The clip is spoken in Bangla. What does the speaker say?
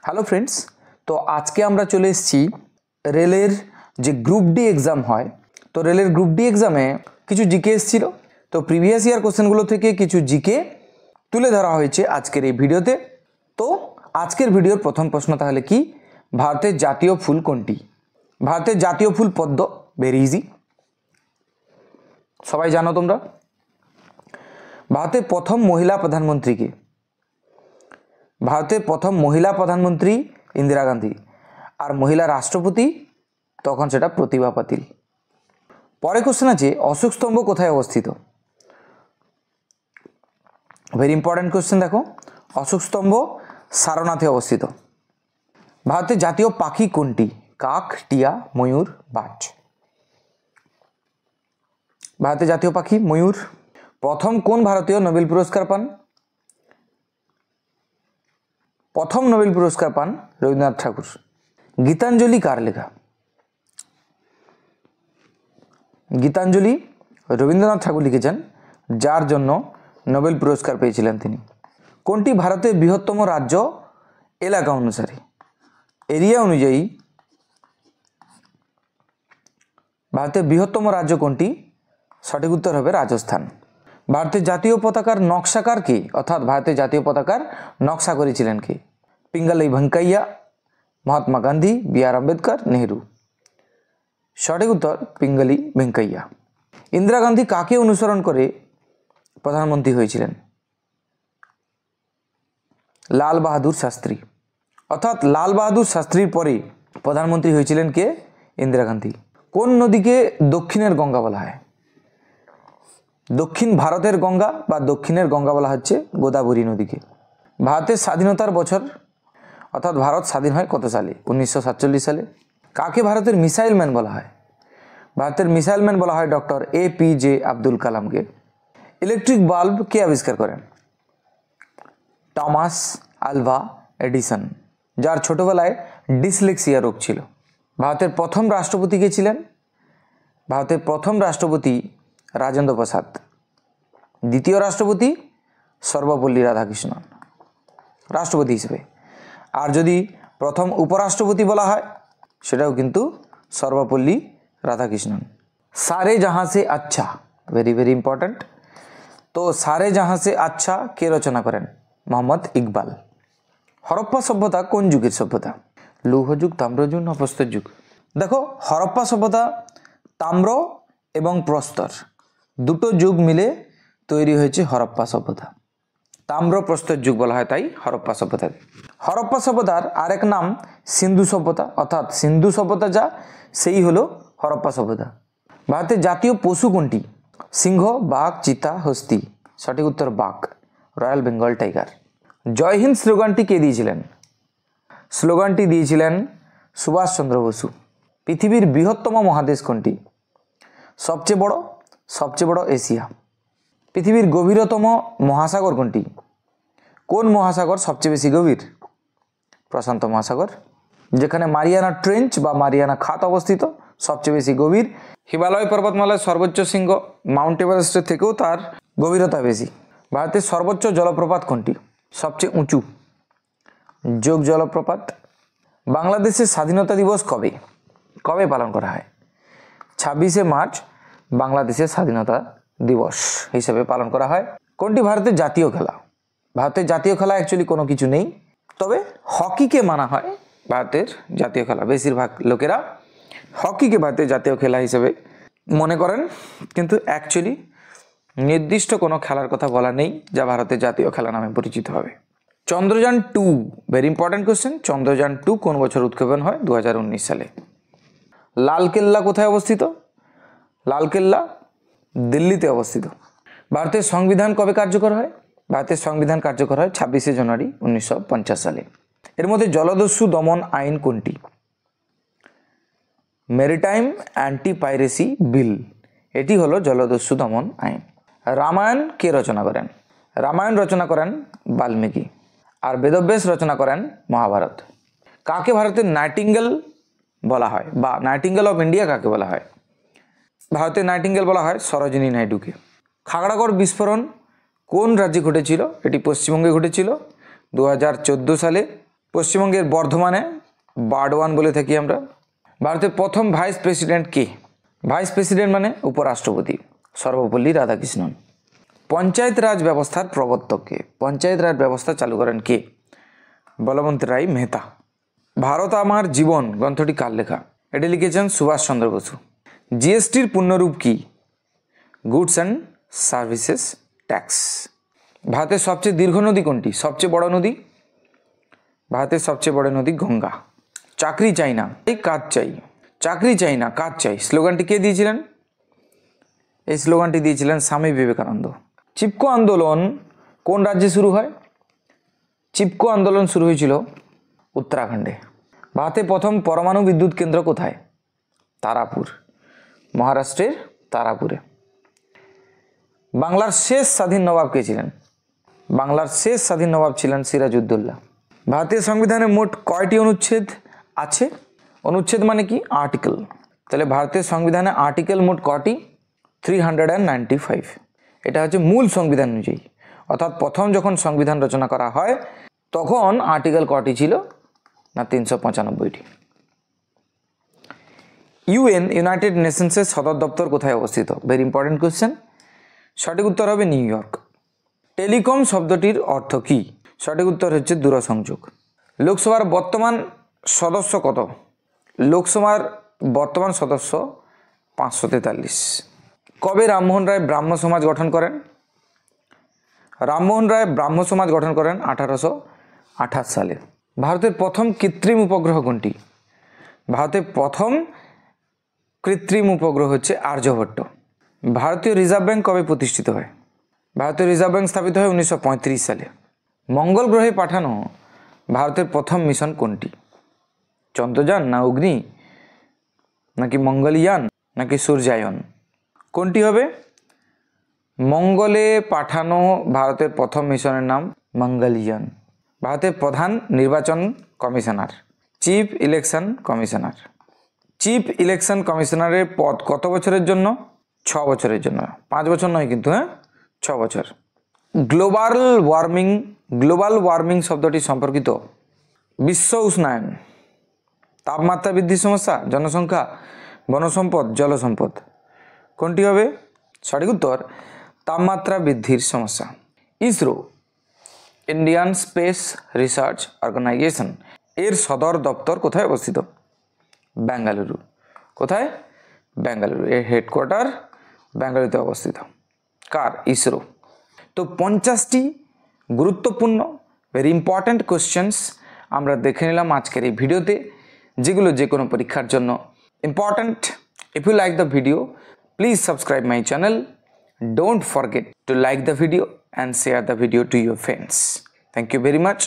হ্যালো ফ্রেন্ডস, তো আজকে আমরা চলে এসেছি রেলের যে গ্রুপ ডি এক্সাম হয়। তো রেলের গ্রুপ ডি এক্সামে কিছু জিকে এসেছিল, তো প্রিভিয়াস ইয়ার কোশ্চেনগুলো থেকে কিছু জিকে তুলে ধরা হয়েছে আজকের এই ভিডিওতে। তো আজকের ভিডিওর প্রথম প্রশ্ন তাহলে কি, ভারতের জাতীয় ফুল কোনটি? ভারতের জাতীয় ফুল পদ্ম, ভেরি ইজি, সবাই জানো তোমরা। ভারতের প্রথম মহিলা প্রধানমন্ত্রী কে? ভারতের প্রথম মহিলা প্রধানমন্ত্রী ইন্দিরা গান্ধী, আর মহিলা রাষ্ট্রপতি তখন সেটা প্রতিভা পাতিল। পরে কোশ্চেন আছে, অশোক স্তম্ভ কোথায় অবস্থিত? ভেরি ইম্পর্টেন্ট কোশ্চেন, দেখো অশোক স্তম্ভ সারনাথে অবস্থিত। ভারতের জাতীয় পাখি কোনটি? কাক, টিয়া, ময়ূর, বাজ। ভারতের জাতীয় পাখি ময়ূর। প্রথম কোন ভারতীয় নোবেল পুরস্কার পান? প্রথম নোবেল পুরস্কার পান রবীন্দ্রনাথ ঠাকুর। গীতাঞ্জলি কার লেখা? গীতাঞ্জলি রবীন্দ্রনাথ ঠাকুর লিখেছেন, যার জন্য নোবেল পুরস্কার পেয়েছিলেন তিনি। কোনটি ভারতের বৃহত্তম রাজ্য এলাকা অনুসারে? এরিয়া অনুযায়ী ভারতের বৃহত্তম রাজ্য কোনটি? সঠিক উত্তর হবে রাজস্থান। ভারতের জাতীয় পতাকার নকশাকার কে, অর্থাৎ ভারতের জাতীয় পতাকার নকশা করেছিলেন কে? পিঙ্গলি ভেঙ্কাইয়া, মহাত্মা গান্ধী, বি আর আম্বেদকর, নেহেরু। সঠিক উত্তর পিঙ্গলি ভেঙ্কাইয়া। ইন্দিরা গান্ধী কাকে অনুসরণ করে প্রধানমন্ত্রী হয়েছিলেন? লাল বাহাদুর শাস্ত্রী, অর্থাৎ লাল বাহাদুর শাস্ত্রীর পরে প্রধানমন্ত্রী হয়েছিলেন কে? ইন্দিরা গান্ধী। কোন নদীকে দক্ষিণের গঙ্গা বলা হয়? দক্ষিণ ভারতের গঙ্গা বা দক্ষিণের গঙ্গা বলা হচ্ছে গোদাবরী নদীকে। ভারতের স্বাধীনতার বছর, অর্থাৎ ভারত স্বাধীন হয় কত সালে? 1947 সালে। কাকে ভারতের মিসাইল ম্যান বলা হয়? ভারতের মিসাইল ম্যান বলা হয় ডক্টর APJ আব্দুল কালামকে। ইলেকট্রিক বাল্ব কে আবিষ্কার করেন? টমাস আলভা এডিসন, যার ছোটবেলায় ডিসলেক্সিয়া রোগ ছিল। ভারতের প্রথম রাষ্ট্রপতি কে ছিলেন? ভারতের প্রথম রাষ্ট্রপতি রাজেন্দ্র প্রসাদ। দ্বিতীয় রাষ্ট্রপতি সর্বপল্লী রাধাকৃষ্ণন রাষ্ট্রপতি হিসেবে। আর যদি প্রথম উপরাষ্ট্রপতি বলা হয় সেটাও কিন্তু সর্বপল্লী রাধাকৃষ্ণন। সারে জাহাঁ সে আচ্ছা, ভেরি ভেরি ইম্পর্ট্যান্ট। তো সারে জাহাঁ সে আচ্ছা কে রচনা করেন? মোহাম্মদ ইকবাল। হরপ্পা সভ্যতা কোন যুগের সভ্যতা? লৌহ যুগ, তাম্র যুগ না প্রস্তর যুগ? দেখো, হরপ্পা সভ্যতা তাম্র এবং প্রস্তর দুটো যুগ মিলে তৈরি হয়েছে হরপ্পা সভ্যতা। তাম্র প্রস্তর যুগ বলা হয় তাই হরপ্পা সভ্যতাকে। হরপ্পা সভ্যতার আরেক নাম সিন্ধু সভ্যতা, অর্থাৎ সিন্ধু সভ্যতা যা সেই হলো হরপ্পা সভ্যতা। ভারতের জাতীয় পশু কোনটি? সিংহ, বাঘ, চিতা, হস্তি। সঠিক উত্তর বাঘ, রয়্যাল বেঙ্গল টাইগার। জয় হিন্দ স্লোগানটি কে দিয়েছিলেন? স্লোগানটি দিয়েছিলেন সুভাষচন্দ্র বসু। পৃথিবীর বৃহত্তম মহাদেশ কোনটি? সবচেয়ে বড় এশিয়া। পৃথিবীর গভীরতম মহাসাগর কোনটি? কোন মহাসাগর সবচেয়ে বেশি গভীর? প্রশান্ত মহাসাগর। যেখানে মারিয়ানা ট্রেঞ্চ বা মারিয়ানা খাত অবস্থিত, সবচেয়ে বেশি গভীর। হিমালয় পর্বতমালার সর্বোচ্চ শৃঙ্গ মাউন্ট এভারেস্টের থেকেও তার গভীরতা বেশি। ভারতের সর্বোচ্চ জলপ্রপাত কোনটি? সবচেয়ে উঁচু যোগ জলপ্রপাত। বাংলাদেশের স্বাধীনতা দিবস কবে পালন করা হয়? 26শে মার্চ বাংলাদেশের স্বাধীনতা দিবস হিসেবে পালন করা হয়। কোনটি ভারতের জাতীয় খেলা? ভারতের জাতীয় খেলা অ্যাকচুয়ালি কোনো কিছু নেই, তবে হকিকে মানা হয় ভারতের জাতীয় খেলা। বেশিরভাগ লোকেরা হকিকে ভারতের জাতীয় খেলা হিসেবে মনে করেন, কিন্তু অ্যাকচুয়ালি নির্দিষ্ট কোনো খেলার কথা বলা নেই যা ভারতের জাতীয় খেলা নামে পরিচিত হবে। Chandrayaan 2, very important question. Chandrayaan 2 কোন বছর উৎক্ষেপণ হয়? 2019 সালে। লালকেল্লা কোথায় অবস্থিত? লালকেল্লা দিল্লিতে অবস্থিত। ভারতের সংবিধান কবে কার্যকর হয়? ভারতের সংবিধান কার্যকর হয় 26শে জানুয়ারি 1950 সালে। এর মধ্যে জলদস্যু দমন আইন কোনটি? মেরিটাইম অ্যান্টি পাইরেসি বিল, এটি হলো জলদস্যু দমন আইন। রামায়ণ কে রচনা করেন? রামায়ণ রচনা করেন বাল্মীকি, আর বেদব্যাস রচনা করেন মহাভারত। কাকে ভারতের নাইটিঙ্গেল বলা হয়, বা নাইটিঙ্গেল অফ ইন্ডিয়া কাকে বলা হয়? ভারতের নাইটিঙ্গেল বলা হয় সরোজিনী নাইডুকে। খাগড়াগড় বিস্ফোরণ কোন রাজ্যে ঘটেছিল? এটি পশ্চিমবঙ্গে ঘটেছিল 2014 সালে। পশ্চিমবঙ্গের বর্ধমানে বারডোয়ান বলে থাকি আমরা। ভারতের প্রথম ভাইস প্রেসিডেন্ট কে? ভাইস প্রেসিডেন্ট মানে উপরাষ্ট্রপতি, সর্বপল্লী রাধাকৃষ্ণন। পঞ্চায়েত রাজ ব্যবস্থার প্রবর্তক কে? পঞ্চায়েত রাজ ব্যবস্থা চালু করেন কে? বলবন্ত রায় মেহতা। ভারত আমার জীবন গ্রন্থটি কার লেখা? এটি লিখেছেন সুভাষচন্দ্র বসু। জিএসটির পূর্ণরূপ কি? Goods and services tax. ভারতের সবচেয়ে দীর্ঘ নদী কোনটি? সবচেয়ে বড় নদী? ভারতের সবচেয়ে বড় নদী গঙ্গা। চাকরি চাই না, কাজ চাই। চাকরি চাই না, কাজ চাই স্লোগানটি কে দিয়েছিলেন? এই স্লোগানটি দিয়েছিলেন স্বামী বিবেকানন্দ। চিপকো আন্দোলন কোন রাজ্যে শুরু হয়? চিপকো আন্দোলন শুরু হয়েছিল উত্তরাখণ্ডে। ভারতের প্রথম পরমাণু বিদ্যুৎ কেন্দ্র কোথায়? তারাপুর, মহারাষ্ট্রের তারাপুরে। বাংলার শেষ স্বাধীন নবাব কে ছিলেন? বাংলার শেষ স্বাধীন নবাব ছিলেন সিরাজউদ্দৌলা। ভারতীয় সংবিধানে মোট কয়টি অনুচ্ছেদ আছে? অনুচ্ছেদ মানে কি? আর্টিকেল। তাহলে ভারতীয় সংবিধানে আর্টিকেল মোট কটি? 395। এটা হচ্ছে মূল সংবিধান অনুযায়ী, অর্থাৎ প্রথম যখন সংবিধান রচনা করা হয় তখন আর্টিকেল কটি ছিল? না 395টি। ইউএন ইউনাইটেড নেশনসের সদর দপ্তর কোথায় অবস্থিত? Very important question. সঠিক উত্তর হবে নিউ ইয়র্ক। টেলিকম শব্দটির অর্থ কি? সঠিক উত্তর হচ্ছে দূরসংযোগ। লোকসভার বর্তমান সদস্য কত? লোকসভার বর্তমান সদস্য 543। কবে রামমোহন রায় ব্রাহ্ম সমাজ গঠন করেন? রামমোহন রায় ব্রাহ্ম সমাজ গঠন করেন 1828 সালে। ভারতের প্রথম কৃত্রিম উপগ্রহ কোনটি? ভারতের প্রথম কৃত্রিম উপগ্রহ হচ্ছে আর্যভট্ট। ভারতীয় রিজার্ভ ব্যাংক কবে প্রতিষ্ঠিত হয়? ভারতীয় রিজার্ভ ব্যাংক স্থাপিত হয় 1935 সালে। মঙ্গল গ্রহে পাঠানো ভারতের প্রথম মিশন কোনটি? চন্দ্রযান না অগ্নি নাকি মঙ্গলয়ান নাকি সূর্যায়ন? কোনটি হবে? মঙ্গলে পাঠানো ভারতের প্রথম মিশনের নাম মঙ্গলয়ান। ভারতের প্রধান নির্বাচন commissioner? Chief election commissioner. Chief election কমিশনারের পদ কত বছরের জন্য? 6 বছরের জন্য। 5 বছর নয় কিন্তু, 6 বছর। গ্লোবাল ওয়ার্মিং শব্দটি সম্পর্কিত বিশ্ব উষ্ণায়ন, তাপমাত্রা বৃদ্ধির সমস্যা, জনসংখ্যা, বনসম্পদ, জলসম্পদ। কোনটি হবে? সঠিক উত্তর তাপমাত্রা বৃদ্ধির সমস্যা। ISRO Indian Space Research Organisation এর সদর দপ্তর কোথায় অবস্থিত? বেঙ্গালুরু। কোথায়? বেঙ্গালুরু। এর হেডকোয়ার্টার বেঙ্গালুরুতে অবস্থিত। কার? ইসরো। তো 50টি গুরুত্বপূর্ণ ভেরি ইম্পর্ট্যান্ট কোশ্চেন্স আমরা দেখে নিলাম আজকের এই ভিডিওতে, যেগুলো যে কোনো পরীক্ষার জন্য important. If you like the video, please subscribe my channel. Don't forget to like the video and share the video to your friends. Thank you very much.